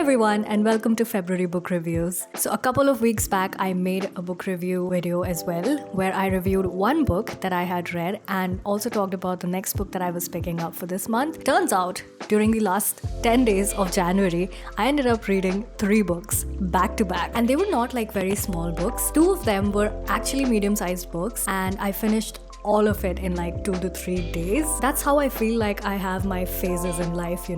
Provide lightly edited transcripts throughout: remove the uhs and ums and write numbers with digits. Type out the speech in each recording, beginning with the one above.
everyone, and welcome to February Book Reviews. So a couple of weeks back, I made a book review video as well, where I reviewed one book that I had read and also talked about the next book that I was picking up for this month. Turns out, during the last 10 days of January, I ended up reading 3 books back to back. And they were not like very small books. 2 of them were actually medium-sized books, and I finished all of it in like 2 to 3 days. That's how I feel like I have my phases in life,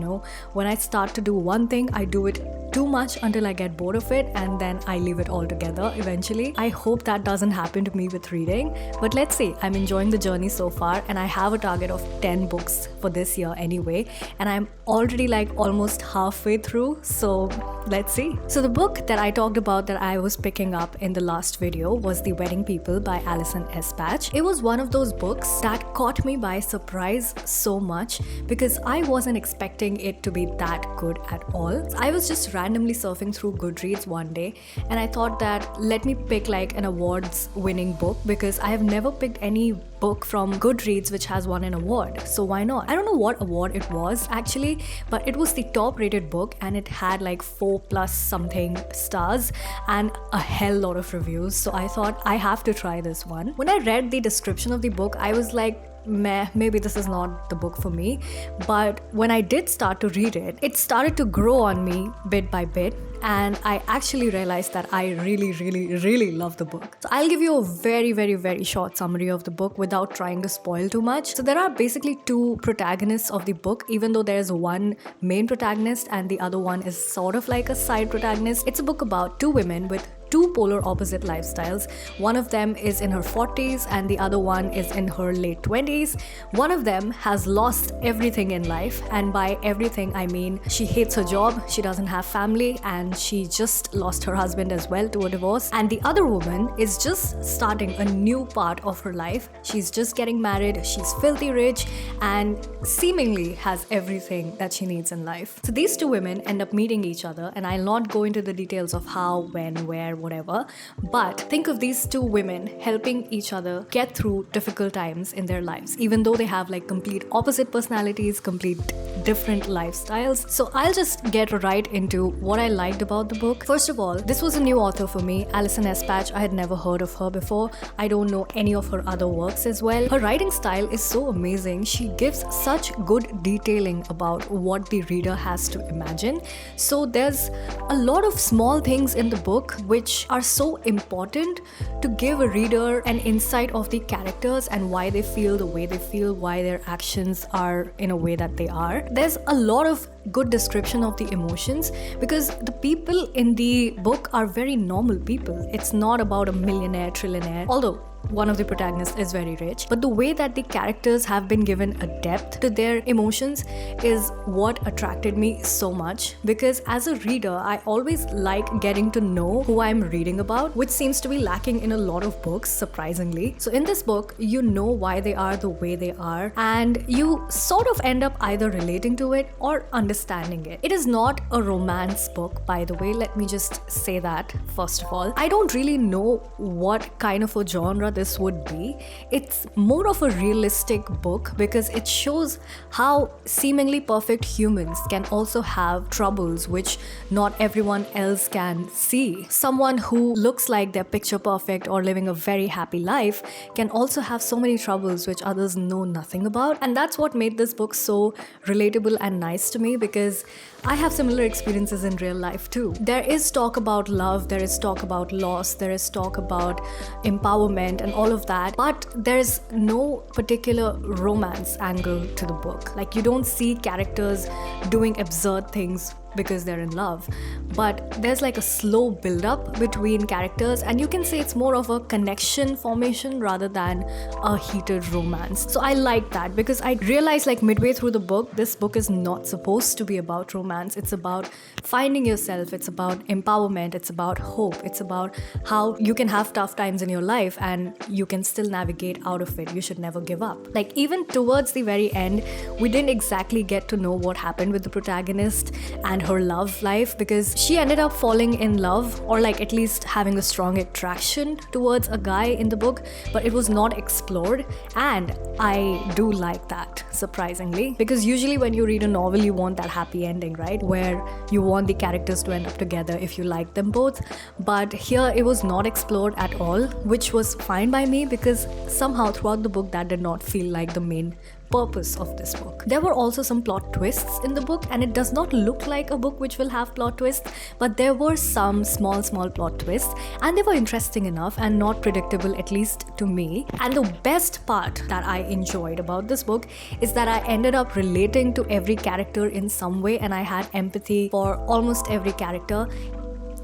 When I start to do one thing, I do it too much until I get bored of it, and then I leave it altogether eventually. I hope that doesn't happen to me with reading, but let's see. I'm enjoying the journey so far, and I have a target of 10 books for this year anyway, and I'm already like almost halfway through, so let's see. So the book that I talked about that I was picking up in the last video was The Wedding People by Alison S. Patch. It was one of those books that caught me by surprise so much because I wasn't expecting it to be that good at all. I was just randomly surfing through Goodreads one day, and I thought that let me pick like an awards winning book because I have never picked any book from Goodreads which has won an award, so why not? I don't know what award it was actually, but it was the top rated book and it had like 4+ something stars and a hell lot of reviews, so I thought I have to try this one. When I read the description of the book, I was like, maybe this is not the book for me. But when I did start to read it, it started to grow on me bit by bit, and I actually realized that I really love the book. So I'll give you a very short summary of the book without trying to spoil too much. So there are basically 2 protagonists of the book, even though there is one main protagonist and the other one is sort of like a side protagonist. It's a book about 2 women with 2 polar opposite lifestyles. One of them is in her 40s and the other one is in her late 20s. One of them has lost everything in life, and by everything I mean she hates her job, she doesn't have family, and she just lost her husband as well to a divorce. And the other woman is just starting a new part of her life. She's just getting married, she's filthy rich, and seemingly has everything that she needs in life. So these 2 women end up meeting each other, and I'll not go into the details of how, when, where, whatever, but think of these 2 women helping each other get through difficult times in their lives, even though they have like complete opposite personalities, complete different lifestyles. So I'll just get right into what I liked about the book. First of all, this was a new author for me, Alison S. Patch. I had never heard of her before. I don't know any of her other works as well. Her writing style is so amazing. She gives such good detailing about what the reader has to imagine. So there's a lot of small things in the book which are so important to give a reader an insight of the characters and why they feel the way they feel, why their actions are in a way that they are. There's a lot of good description of the emotions because the people in the book are very normal people. It's not about a millionaire, trillionaire, although one of the protagonists is very rich, but the way that the characters have been given a depth to their emotions is what attracted me so much, because as a reader I always like getting to know who I'm reading about, which seems to be lacking in a lot of books, surprisingly. So in this book, you know why they are the way they are, and you sort of end up either relating to it or understanding it. It is not a romance book, by the way, let me just say that first of all. I don't really know what kind of a genre this would be. It's more of a realistic book because it shows how seemingly perfect humans can also have troubles which not everyone else can see. Someone who looks like they're picture perfect or living a very happy life can also have so many troubles which others know nothing about, and that's what made this book so relatable and nice to me because I have similar experiences in real life too. There is talk about love, there is talk about loss, there is talk about empowerment and all of that, but there's no particular romance angle to the book. Like, you don't see characters doing absurd things because they're in love, but there's like a slow build-up between characters, and you can say it's more of a connection formation rather than a heated romance. So I like that because I realized like midway through the book, this book is not supposed to be about romance. It's about finding yourself, it's about empowerment, it's about hope, it's about how you can have tough times in your life and you can still navigate out of it. You should never give up. Like, even towards the very end, we didn't exactly get to know what happened with the protagonist and her love life, because she ended up falling in love, or like at least having a strong attraction towards a guy in the book, but it was not explored. And I do like that, surprisingly, because usually when you read a novel, you want that happy ending, right? Where you want the characters to end up together if you like them both. But here it was not explored at all, which was fine by me, because somehow throughout the book that did not feel like the main purpose of this book. There were also some plot twists in the book, and it does not look like a book which will have plot twists, but there were some small plot twists, and they were interesting enough and not predictable, at least to me. And the best part that I enjoyed about this book is that I ended up relating to every character in some way, and I had empathy for almost every character.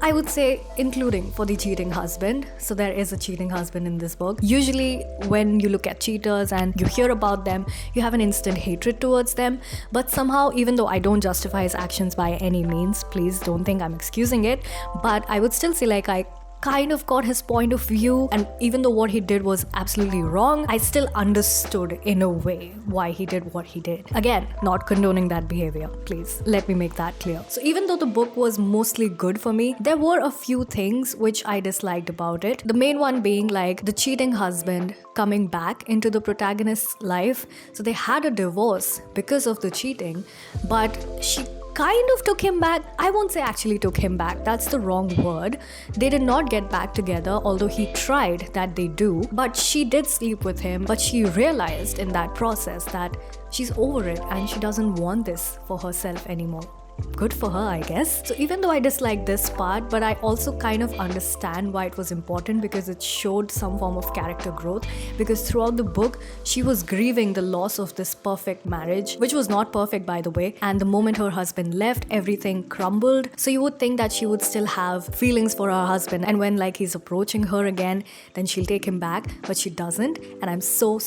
I would say including for the cheating husband. So there is a cheating husband in this book. Usually when you look at cheaters and you hear about them, you have an instant hatred towards them. But somehow, even though I don't justify his actions by any means, please don't think I'm excusing it, but I would still say like I kind of got his point of view, and even though what he did was absolutely wrong, I still understood in a way why he did what he did. Again, not condoning that behavior, please let me make that clear. So even though the book was mostly good for me, there were a few things which I disliked about it. The main one being like the cheating husband coming back into the protagonist's life. So they had a divorce because of the cheating, but she kind of took him back. I won't say actually took him back, that's the wrong word. They did not get back together, although he tried that they do. But she did sleep with him, but she realized in that process that she's over it and she doesn't want this for herself anymore. Good for her, I guess. So even though I dislike this part, but I also kind of understand why it was important, because it showed some form of character growth. Because throughout the book, she was grieving the loss of this perfect marriage, which was not perfect, by the way. And the moment her husband left, everything crumbled. So you would think that she would still have feelings for her husband, and when like he's approaching her again, then she'll take him back, but she doesn't. And I'm so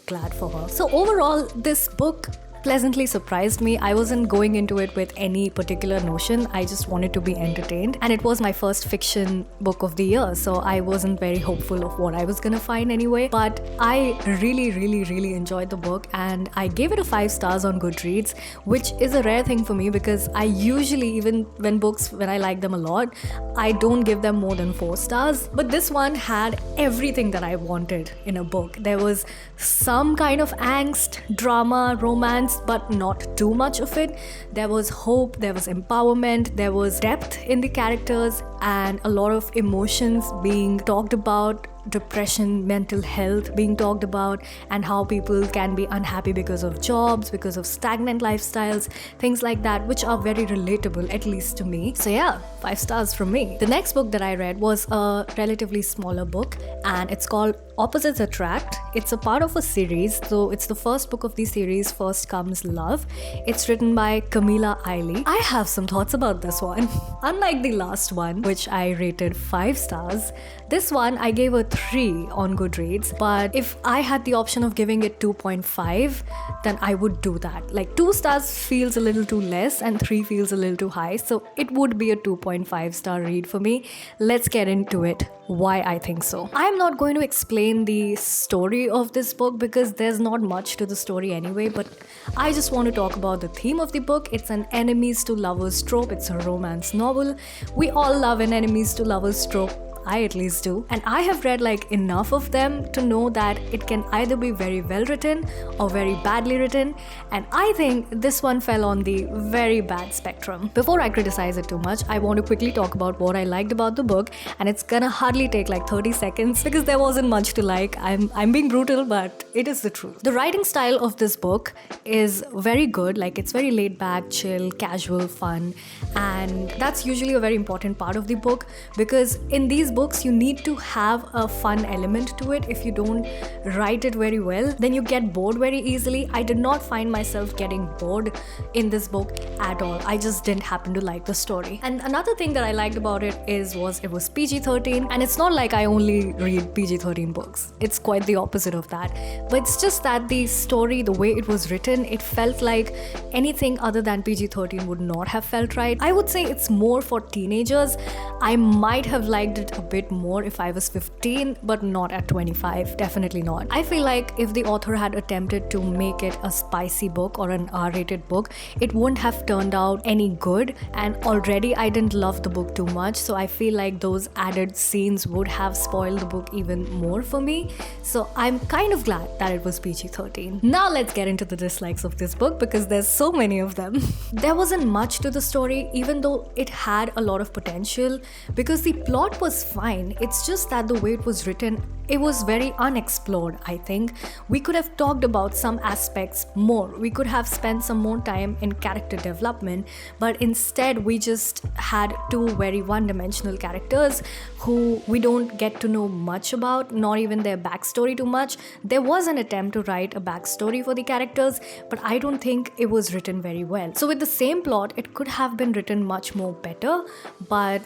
glad for her. So overall, this book pleasantly surprised me. I wasn't going into it with any particular notion. I just wanted to be entertained, and it was my first fiction book of the year, so I wasn't very hopeful of what I was gonna find anyway. But I really enjoyed the book, and I gave it a 5 stars on Goodreads, which is a rare thing for me, because I usually, even when I like them a lot, I don't give them more than 4 stars. But this one had everything that I wanted in a book. There was some kind of angst, drama, romance, but not too much of it. There was hope, there was empowerment, there was depth in the characters, and a lot of emotions being talked about. Depression, mental health being talked about, and how people can be unhappy because of jobs, because of stagnant lifestyles, things like that, which are very relatable, at least to me. So yeah, 5 stars from me. The next book that I read was a relatively smaller book, and it's called Opposites Attract. It's a part of a series, so it's the first book of the series, First Comes Love. It's written by Camila Eiley. I have some thoughts about this one. Unlike the last one, which I rated 5 stars, this one I gave a 3 on Goodreads, but if I had the option of giving it 2.5, then I would do that. Like 2 stars feels a little too less and 3 feels a little too high, so it would be a 2.5 star read for me. Let's get into it, why I think so. I'm not going to explain the story of this book because there's not much to the story anyway, but I just want to talk about the theme of the book. It's an enemies to lovers trope. It's a romance novel. We all love an enemies to lovers trope. I at least do. And I have read like enough of them to know that it can either be very well written or very badly written. And I think this one fell on the very bad spectrum. Before I criticize it too much, I want to quickly talk about what I liked about the book. And it's gonna hardly take like 30 seconds because there wasn't much to like. I'm being brutal, but it is the truth. The writing style of this book is very good. Like it's very laid back, chill, casual, fun. And that's usually a very important part of the book, because in these books you need to have a fun element to it. If you don't write it very well, then you get bored very easily. I did not find myself getting bored in this book at all. I just didn't happen to like the story. And another thing that I liked about it was it was PG-13, and it's not like I only read PG-13 books. It's quite the opposite of that. But it's just that the story, the way it was written, it felt like anything other than PG-13 would not have felt right. I would say it's more for teenagers. I might have liked it a bit more if I was 15, but not at 25. Definitely not. I feel like if the author had attempted to make it a spicy book or an R-rated book, it wouldn't have turned out any good, and already I didn't love the book too much, so I feel like those added scenes would have spoiled the book even more for me. So I'm kind of glad that it was PG-13. Now let's get into the dislikes of this book, because there's so many of them. There wasn't much to the story, even though it had a lot of potential, because the plot was fine. It's just that the way it was written, it was very unexplored, I think. We could have talked about some aspects more. We could have spent some more time in character development, but instead we just had two very one-dimensional characters who we don't get to know much about, not even their backstory too much. There was an attempt to write a backstory for the characters, but I don't think it was written very well. So with the same plot, it could have been written much more better, but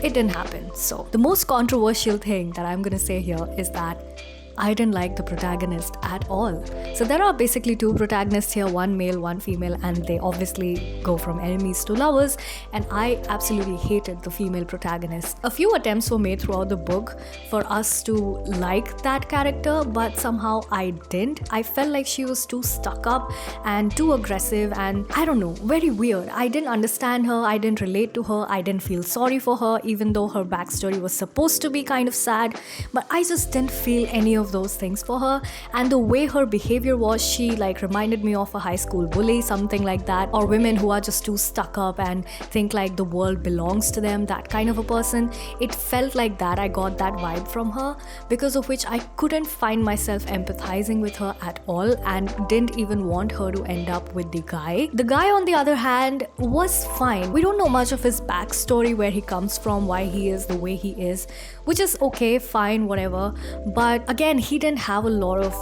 it didn't happen. So the most controversial thing that I'm gonna say here is that I didn't like the protagonist at all. So there are basically two protagonists here, one male, one female, and they obviously go from enemies to lovers, and I absolutely hated the female protagonist. A few attempts were made throughout the book for us to like that character, but somehow I didn't. I felt like she was too stuck up and too aggressive, and I don't know, very weird. I didn't understand her, I didn't relate to her, I didn't feel sorry for her, even though her backstory was supposed to be kind of sad, but I just didn't feel any of those things for her. And the way her behavior was, she like reminded me of a high school bully, something like that, or women who are just too stuck up and think like the world belongs to them, that kind of a person. It felt like that. I got that vibe from her, because of which I couldn't find myself empathizing with her at all, and didn't even want her to end up with the guy. The guy, on the other hand, was fine. We don't know much of his backstory, where he comes from, why he is the way he is, which is okay, fine, whatever. But again, he didn't have a lot of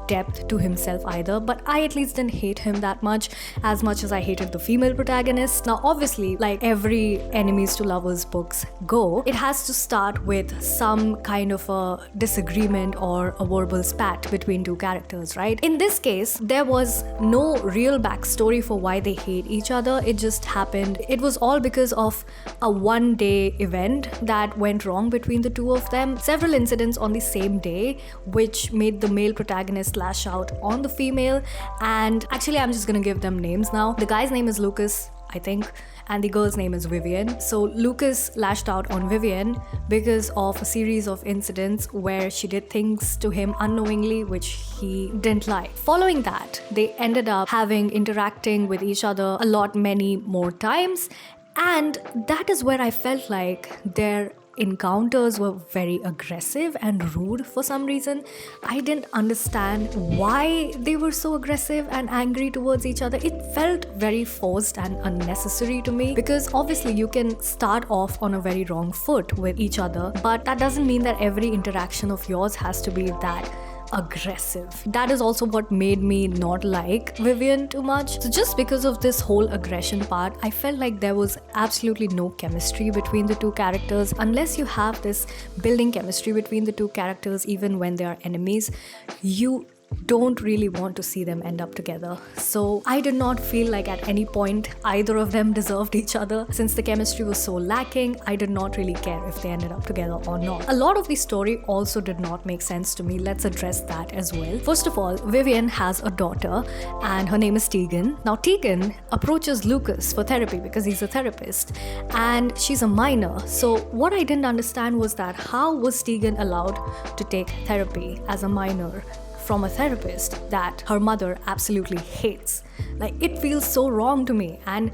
depth to himself either, but I at least didn't hate him that much as I hated the female protagonist. Now obviously, like every enemies to lovers books go, it has to start with some kind of a disagreement or a verbal spat between two characters, right? In this case, there was no real backstory for why they hate each other. It just happened. It was all because of a one-day event that went wrong between the two of them. Several incidents on the same day, which made the male protagonist lash out on the female. And actually, I'm just gonna give them names now. The guy's name is Lucas, I think, and the girl's name is Vivian. So Lucas lashed out on Vivian because of a series of incidents where she did things to him unknowingly which he didn't like. Following that, they ended up interacting with each other many more times, and that is where I felt like their encounters were very aggressive and rude for some reason. I didn't understand why they were so aggressive and angry towards each other. It felt very forced and unnecessary to me, because obviously you can start off on a very wrong foot with each other, but that doesn't mean that every interaction of yours has to be that aggressive. That is also what made me not like Vivian too much. So just because of this whole aggression part, I felt like there was absolutely no chemistry between the two characters. Unless you have this building chemistry between the two characters, even when they are enemies, you don't really want to see them end up together. So I did not feel like at any point either of them deserved each other. Since the chemistry was so lacking, I did not really care if they ended up together or not. A lot of the story also did not make sense to me. Let's address that as well. First of all, Vivian has a daughter and her name is Tegan. Now Tegan approaches Lucas for therapy because he's a therapist, and she's a minor. So what I didn't understand was that how was Tegan allowed to take therapy as a minor from a therapist that her mother absolutely hates? Like, it feels so wrong to me. And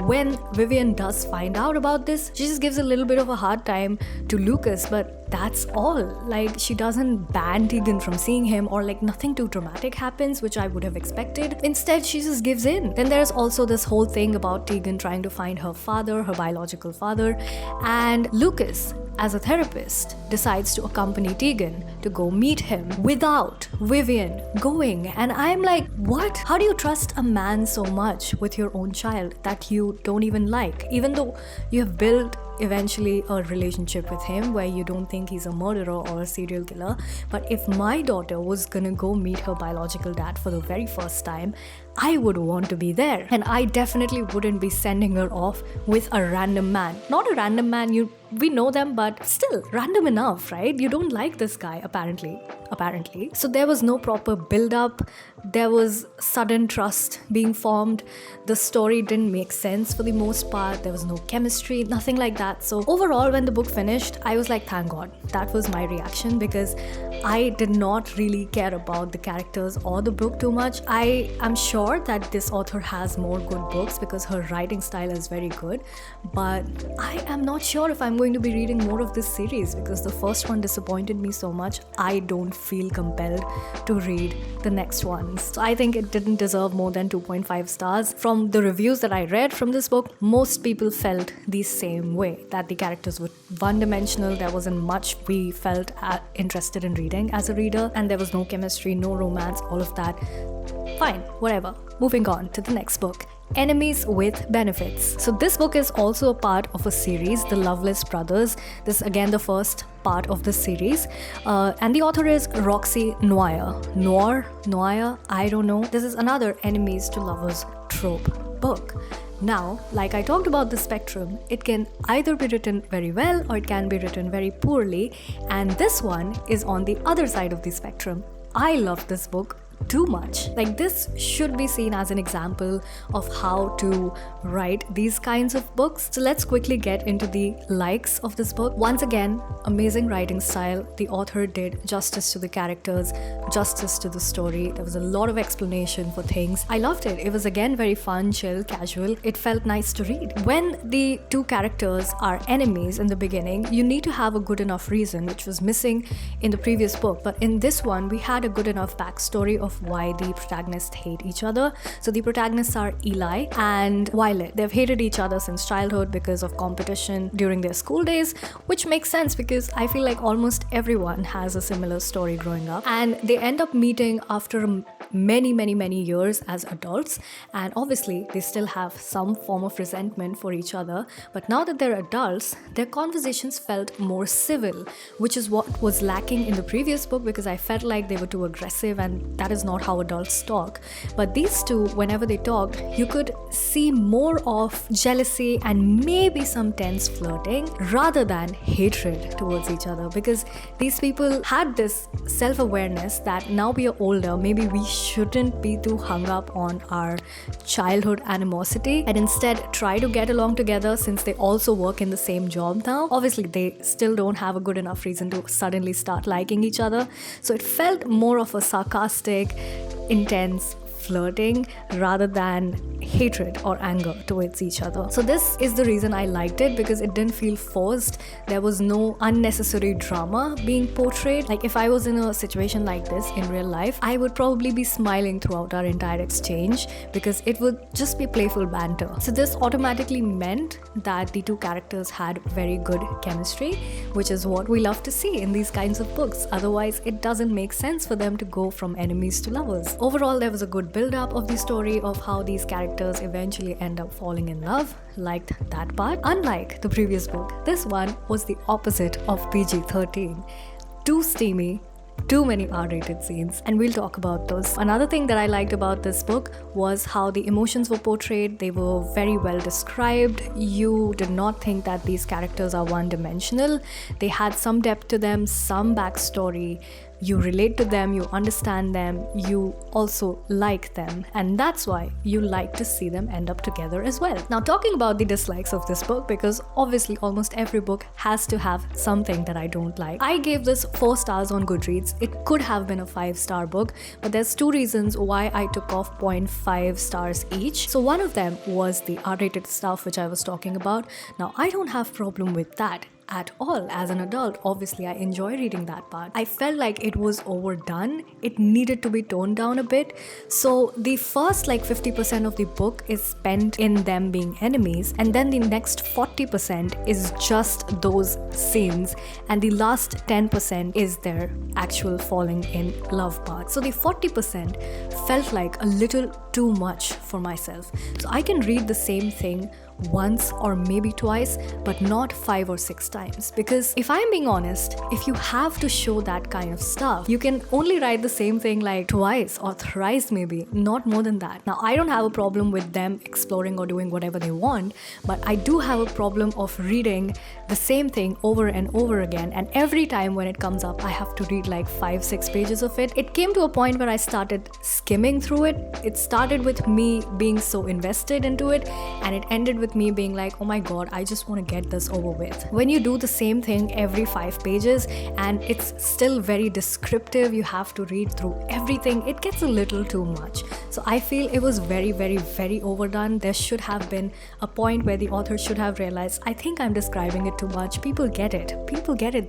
when Vivian does find out about this, she just gives a little bit of a hard time to Lucas, but that's all. Like, she doesn't ban Tegan from seeing him, or like nothing too dramatic happens, which I would have expected. Instead, she just gives in. Then there's also this whole thing about Tegan trying to find her father, her biological father, and Lucas, as a therapist, decides to accompany Tegan to go meet him without Vivian going. And I'm like, what? How do you trust a man so much with your own child that you don't even like, even though you have built eventually a relationship with him where you don't think he's a murderer or a serial killer? But if my daughter was gonna go meet her biological dad for the very first time, I would want to be there, and I definitely wouldn't be sending her off with a random man. Not a random man you we know them, but still random enough, right? You don't like this guy, apparently. So there was no proper build-up. There was sudden trust being formed. The story didn't make sense for the most part. There was no chemistry, nothing like that. So overall, when the book finished, I was like, thank God. That was my reaction, because I did not really care about the characters or the book too much. I am sure that this author has more good books because her writing style is very good, but I am not sure if I'm going to be reading more of this series, because the first one disappointed me so much. I don't feel compelled to read the next ones. So I think it didn't deserve more than 2.5 stars. From the reviews that I read from this book, most people felt the same way, that the characters were one-dimensional. There wasn't much we felt interested in reading as a reader, and there was no chemistry, no romance, all of that. Fine, whatever. Moving on to the next book, Enemies with Benefits. So this book is also a part of a series, The Loveless Brothers. This is again the first part of the series, and the author is Roxy Noir, I don't know. This is another enemies to lovers trope book. Now, like I talked about the spectrum, it can either be written very well or it can be written very poorly, and this one is on the other side of the spectrum. I love this book too much. Like, this should be seen as an example of how to write these kinds of books. So let's quickly get into the likes of this book. Once again, amazing writing style. The author did justice to the characters, justice to the story. There was a lot of explanation for things. I loved it. It was again very fun, chill, casual. It felt nice to read. When the two characters are enemies in the beginning, you need to have a good enough reason, which was missing in the previous book. But in this one, we had a good enough backstory of why the protagonists hate each other. So the protagonists are Eli and Violet. They've hated each other since childhood because of competition during their school days, which makes sense because I feel like almost everyone has a similar story growing up. And they end up meeting after many years as adults, and obviously they still have some form of resentment for each other, but now that they're adults, their conversations felt more civil, which is what was lacking in the previous book, because I felt like they were too aggressive, and that is not how adults talk. But these two, whenever they talked, you could see more of jealousy and maybe some tense flirting rather than hatred towards each other, because these people had this self-awareness that now we are older, maybe we shouldn't be too hung up on our childhood animosity and instead try to get along together, since they also work in the same job now. Obviously, they still don't have a good enough reason to suddenly start liking each other. So it felt more of a sarcastic, intense flirting rather than hatred or anger towards each other. So this is the reason I liked it, because it didn't feel forced. There was no unnecessary drama being portrayed. Like, if I was in a situation like this in real life, I would probably be smiling throughout our entire exchange, because it would just be playful banter. So this automatically meant that the two characters had very good chemistry, which is what we love to see in these kinds of books. Otherwise, it doesn't make sense for them to go from enemies to lovers. Overall, there was a good build-up of the story of how these characters eventually end up falling in love. Liked that part. Unlike the previous book, this one was the opposite of PG-13. Too steamy, too many R-rated scenes, and we'll talk about those. Another thing that I liked about this book was how the emotions were portrayed. They were very well described. You did not think that these characters are one-dimensional. They had some depth to them, some backstory. You relate to them, you understand them, you also like them, and that's why you like to see them end up together as well. Now, talking about the dislikes of this book, because obviously almost every book has to have something that I don't like. I gave this 4 stars on Goodreads. It could have been a 5-star book, but there's 2 reasons why I took off 0.5 stars each. So one of them was the R-rated stuff which I was talking about. Now, I don't have problem with that at all. As an adult, obviously I enjoy reading that part. I felt like it was overdone. It needed to be toned down a bit. So the first 50% of the book is spent in them being enemies, and then the next 40% is just those scenes, and the last 10% is their actual falling in love part. So the 40% felt like a little too much for myself. So I can read the same thing once or maybe twice, but not 5 or 6 times. Because if I'm being honest, if you have to show that kind of stuff, you can only write the same thing like twice or thrice maybe, not more than that. Now, I don't have a problem with them exploring or doing whatever they want, but I do have a problem of reading the same thing over and over again, and every time when it comes up, I have to read like 5-6 pages of it. It came to a point where I started skimming through it. It started with me being so invested into it, and it ended with me being like, oh my god, I just want to get this over with. When you do the same thing every 5 pages and it's still very descriptive, you have to read through everything, it gets a little too much. So I feel it was very, very, very overdone. There should have been a point where the author should have realized, I think I'm describing it too much. People get it.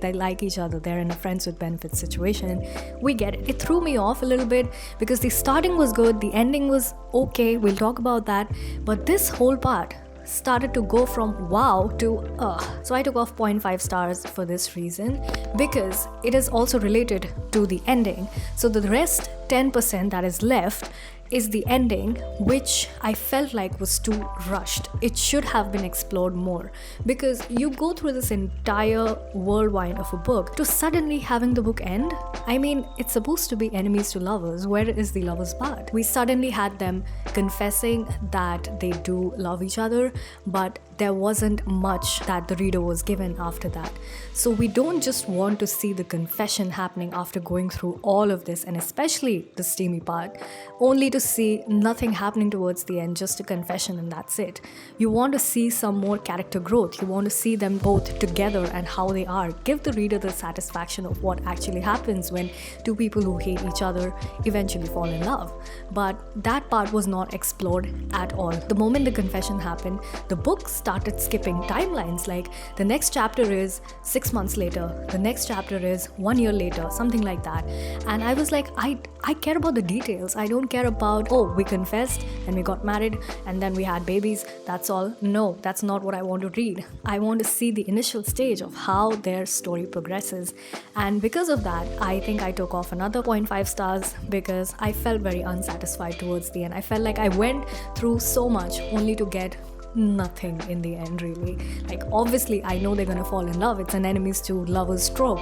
They like each other. They're in a friends with benefits situation. We get it. It threw me off a little bit because the starting was good, the ending was okay, we'll talk about that, but this whole part started to go from wow to ugh. So I took off 0.5 stars for this reason, because it is also related to the ending. So the rest 10% that is left is the ending, which I felt like was too rushed. It should have been explored more, because you go through this entire whirlwind of a book to suddenly having the book end. I mean, it's supposed to be enemies to lovers. Where is the lovers part? We suddenly had them confessing that they do love each other, but there wasn't much that the reader was given after that. So we don't just want to see the confession happening after going through all of this, and especially the steamy part, only to see nothing happening towards the end, just a confession and that's it. You want to see some more character growth. You want to see them both together and how they are. Give the reader the satisfaction of what actually happens when two people who hate each other eventually fall in love. But that part was not explored at all. The moment the confession happened, the book started skipping timelines. Like the next chapter is 6 months later, the next chapter is 1 year later, something like that. And I was like, I care about the details. I don't care about, oh, we confessed and we got married and then we had babies, that's all. No, that's not what I want to read. I want to see the initial stage of how their story progresses. And because of that, I think I took off another 0.5 stars, because I felt very unsatisfied towards the end. I felt like I went through so much only to get nothing in the end, really. Like, obviously I know they're gonna fall in love, it's an enemies to lovers trope,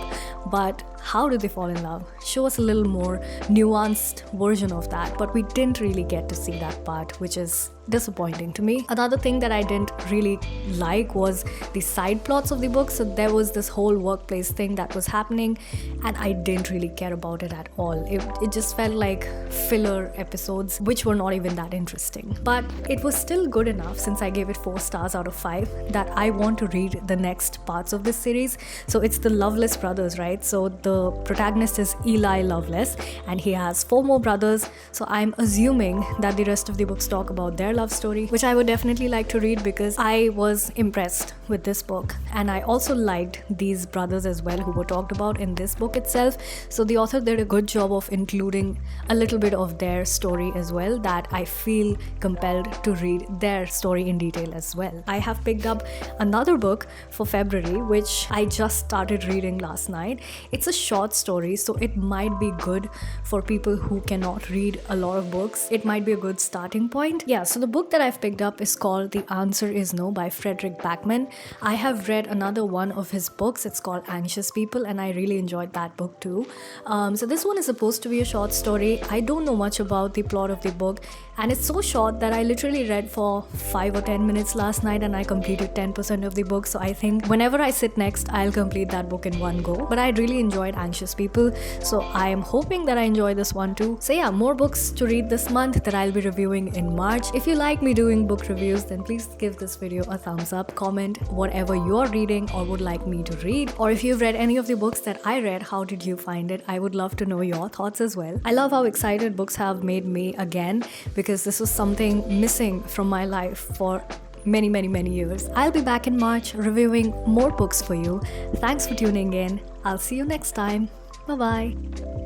but how do they fall in love? Show us a little more nuanced version of that, but we didn't really get to see that part, which is disappointing to me. Another thing that I didn't really like was the side plots of the book. So there was this whole workplace thing that was happening, and I didn't really care about it at all. It just felt like filler episodes, which were not even that interesting. But it was still good enough, since I gave it 4 stars out of 5, that I want to read the next parts of this series. So it's the Loveless brothers, right? So the protagonist is Eli Loveless, and he has 4 more brothers. So I'm assuming that the rest of the books talk about their love story, which I would definitely like to read, because I was impressed with this book, and I also liked these brothers as well who were talked about in this book itself. So the author did a good job of including a little bit of their story as well, that I feel compelled to read their story in detail as well. I have picked up another book for February, which I just started reading last night. It's a short story, so it might be good for people who cannot read a lot of books. It might be a good starting point. Yeah, so the book that I've picked up is called The Answer Is No by Frederick Backman. I have read another one of his books. It's called Anxious People, and I really enjoyed that book too. So this one is supposed to be a short story. I don't know much about the plot of the book, and it's so short that I literally read for 5 or 10 minutes last night, and I completed 10% of the book. So I think whenever I sit next, I'll complete that book in one go. But I really enjoyed Anxious People, so I am hoping that I enjoy this one too. So yeah, more books to read this month that I'll be reviewing in March. If you like me doing book reviews, then please give this video a thumbs up, comment whatever you're reading or would like me to read, or if you've read any of the books that I read, how did you find it? I would love to know your thoughts as well. I love how excited books have made me again, because this was something missing from my life for many years. I'll be back in March reviewing more books for you. Thanks for tuning in. I'll see you next time. Bye bye.